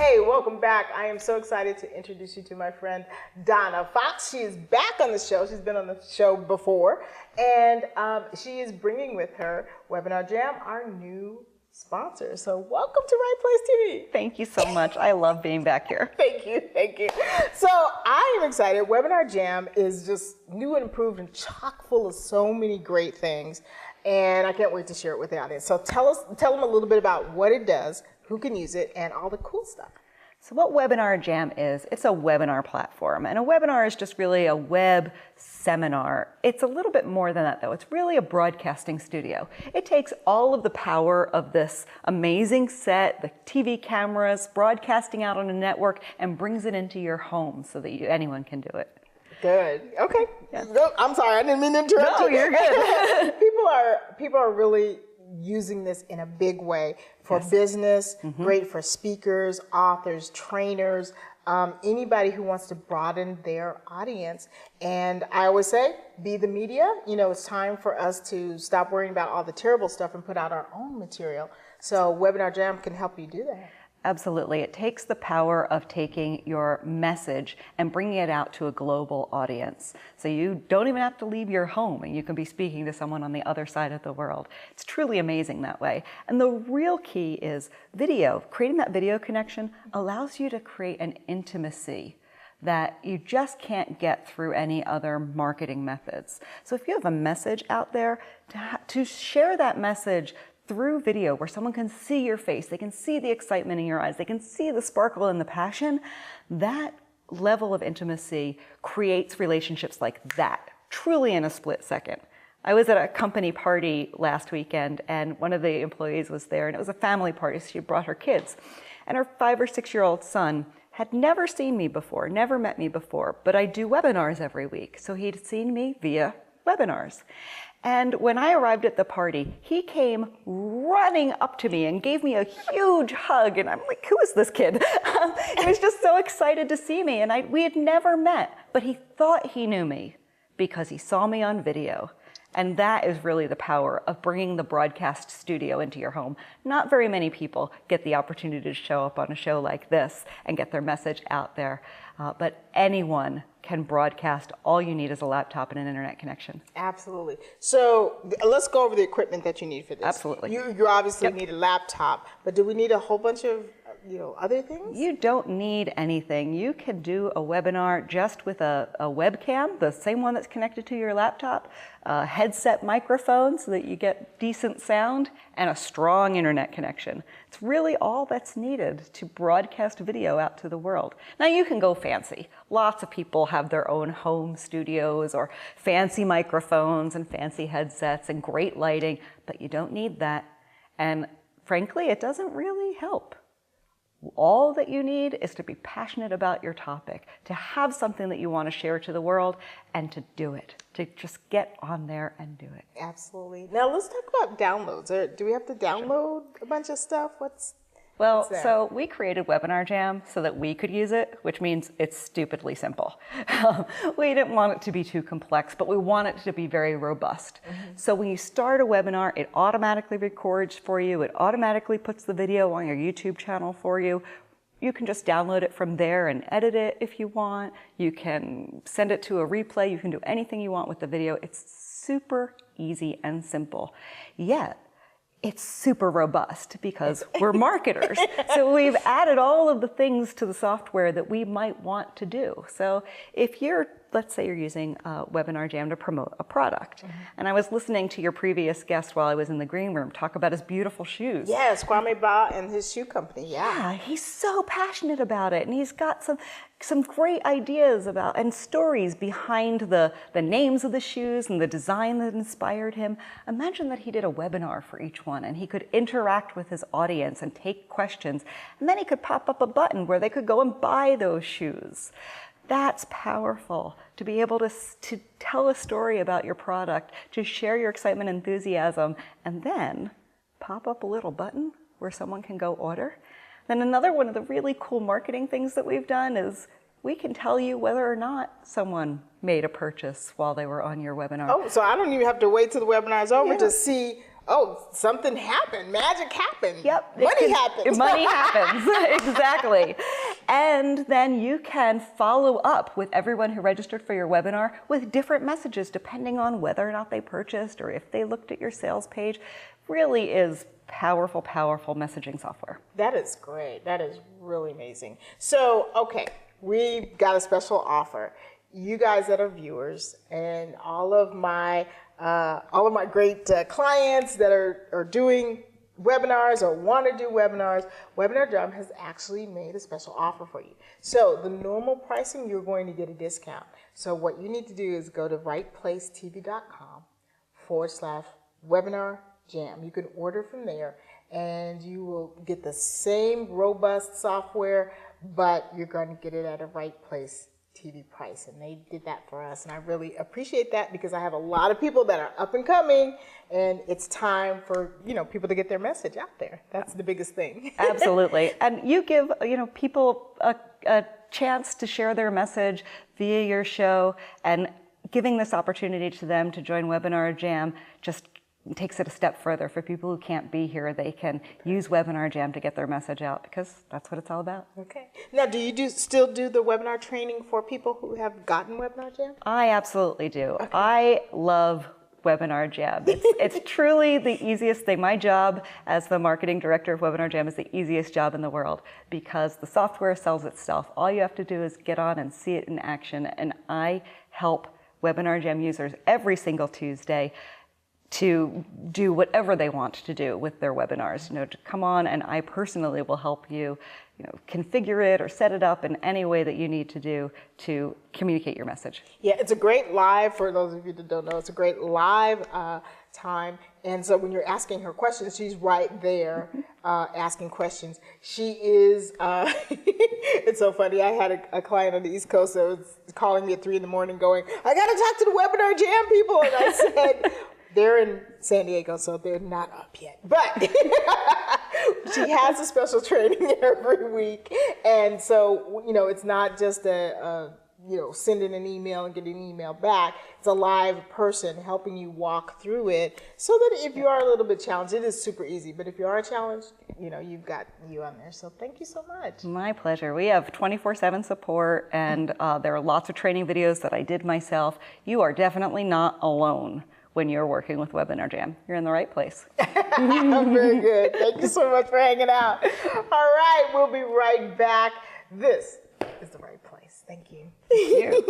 Hey, welcome back. I am so excited to introduce you to my friend Donna Fox. She is back on the show. She's been on the show before, and she is bringing with her Webinar Jam, our new sponsor. So welcome to Right Place TV. Thank you so much. I love being back here. Thank you, thank you. So I am excited. Webinar Jam is just new and improved and chock full of so many great things, and I can't wait to share it with the audience. So tell them a little bit about what it does, who can use it, and all the cool stuff. So what Webinar Jam is, it's a webinar platform. And a webinar is just really a web seminar. It's a little bit more than that though. It's really a broadcasting studio. It takes all of the power of this amazing set, the TV cameras, broadcasting out on a network, and brings it into your home so that anyone can do it. Good. Okay. Yes. No, I'm sorry. I didn't mean to interrupt you. No, you're good. People are really using this in a big way for business, great for speakers, authors, trainers, anybody who wants to broaden their audience. And I always say, be the media. You know, it's time for us to stop worrying about all the terrible stuff and put out our own material. So Webinar Jam can help you do that. Absolutely. It takes the power of taking your message and bringing it out to a global audience. So you don't even have to leave your home and you can be speaking to someone on the other side of the world. It's truly amazing that way. And the real key is video. Creating that video connection allows you to create an intimacy that you just can't get through any other marketing methods. So if you have a message out there, to share that message through video where someone can see your face, they can see the excitement in your eyes, they can see the sparkle and the passion, that level of intimacy creates relationships like that, truly in a split second. I was at a company party last weekend and one of the employees was there and it was a family party, so she brought her kids. And her 5 or 6-year-old son had never seen me before, never met me before, but I do webinars every week. So he'd seen me via webinars. And when I arrived at the party, he came running up to me and gave me a huge hug. And I'm like, who is this kid? He was just so excited to see me. And we had never met, but he thought he knew me because he saw me on video. And that is really the power of bringing the broadcast studio into your home. Not very many people get the opportunity to show up on a show like this and get their message out there. But anyone can broadcast. All you need is a laptop and an internet connection. Absolutely. So let's go over the equipment that you need for this. Absolutely. You obviously need a laptop, but do we need a whole bunch of other things? You don't need anything. You can do a webinar just with a webcam, the same one that's connected to your laptop, a headset microphone so that you get decent sound, and a strong internet connection. It's really all that's needed to broadcast video out to the world. Now you can go fancy. Lots of people have their own home studios or fancy microphones and fancy headsets and great lighting, but you don't need that. And frankly, it doesn't really help. All that you need is to be passionate about your topic, to have something that you want to share to the world, and to do it, to just get on there and do it. Absolutely. Now let's talk about downloads. Do we have to download a bunch of stuff? Well, so we created Webinar Jam so that we could use it, which means it's stupidly simple. We didn't want it to be too complex, but we want it to be very robust. So when you start a webinar, it automatically records for you. It automatically puts the video on your YouTube channel for you. You can just download it from there and edit it if you want. You can send it to a replay. You can do anything you want with the video. It's super easy and simple. Yet, it's super robust because we're marketers. So we've added all of the things to the software that we might want to do. So if let's say you're using Webinar Jam to promote a product. And I was listening to your previous guest while I was in the green room talk about his beautiful shoes. Yes, Kwame Ba and his shoe company, Yeah, he's so passionate about it. And he's got some great ideas about and stories behind the names of the shoes and the design that inspired him. Imagine that he did a webinar for each one and he could interact with his audience and take questions. And then he could pop up a button where they could go and buy those shoes. That's powerful, to be able to tell a story about your product, to share your excitement and enthusiasm, and then pop up a little button where someone can go order. Then another one of the really cool marketing things that we've done is we can tell you whether or not someone made a purchase while they were on your webinar. Oh, so I don't even have to wait till the webinar is over to see, oh, something happened, magic happened. Yep. Money happens. Money happens, exactly. And then you can follow up with everyone who registered for your webinar with different messages depending on whether or not they purchased or if they looked at your sales page. Really is powerful, powerful messaging software. That is great. That is really amazing. So, okay, we got a special offer. You guys that are viewers and all of my great clients that are doing webinars or want to do webinars, Webinar Jam has actually made a special offer for you. So the normal pricing, you're going to get a discount. So what you need to do is go to rightplacetv.com/webinar jam. You can order from there and you will get the same robust software, but you're going to get it at a Right Place TV price, and they did that for us, and I really appreciate that because I have a lot of people that are up and coming, and it's time for people to get their message out there. That's the biggest thing. Absolutely, and you give people a chance to share their message via your show, and giving this opportunity to them to join Webinar Jam just takes it a step further. For people who can't be here, they can use Webinar Jam to get their message out because that's what it's all about. Okay. Now, do you still do the webinar training for people who have gotten Webinar Jam? I absolutely do. Okay. I love Webinar Jam. It's truly the easiest thing. My job as the marketing director of Webinar Jam is the easiest job in the world because the software sells itself. All you have to do is get on and see it in action, and I help Webinar Jam users every single Tuesday to do whatever they want to do with their webinars, to come on, and I personally will help you, configure it or set it up in any way that you need to do to communicate your message. Yeah, it's a great live, for those of you that don't know, it's a great live time. And so when you're asking her questions, she's right there asking questions. She is, it's so funny, I had a client on the East Coast that was calling me at 3 in the morning going, I gotta talk to the Webinar Jam people. And I said, they're in San Diego, so they're not up yet. But she has a special training every week. And so, it's not just sending an email and getting an email back. It's a live person helping you walk through it so that if you are a little bit challenged, it is super easy. But if you are challenged, you've got you on there. So thank you so much. My pleasure. We have 24/7 support, and there are lots of training videos that I did myself. You are definitely not alone when you're working with Webinar Jam. You're in the right place. Very good. Thank you so much for hanging out. All right, we'll be right back. This is the right place. Thank you. Thank you.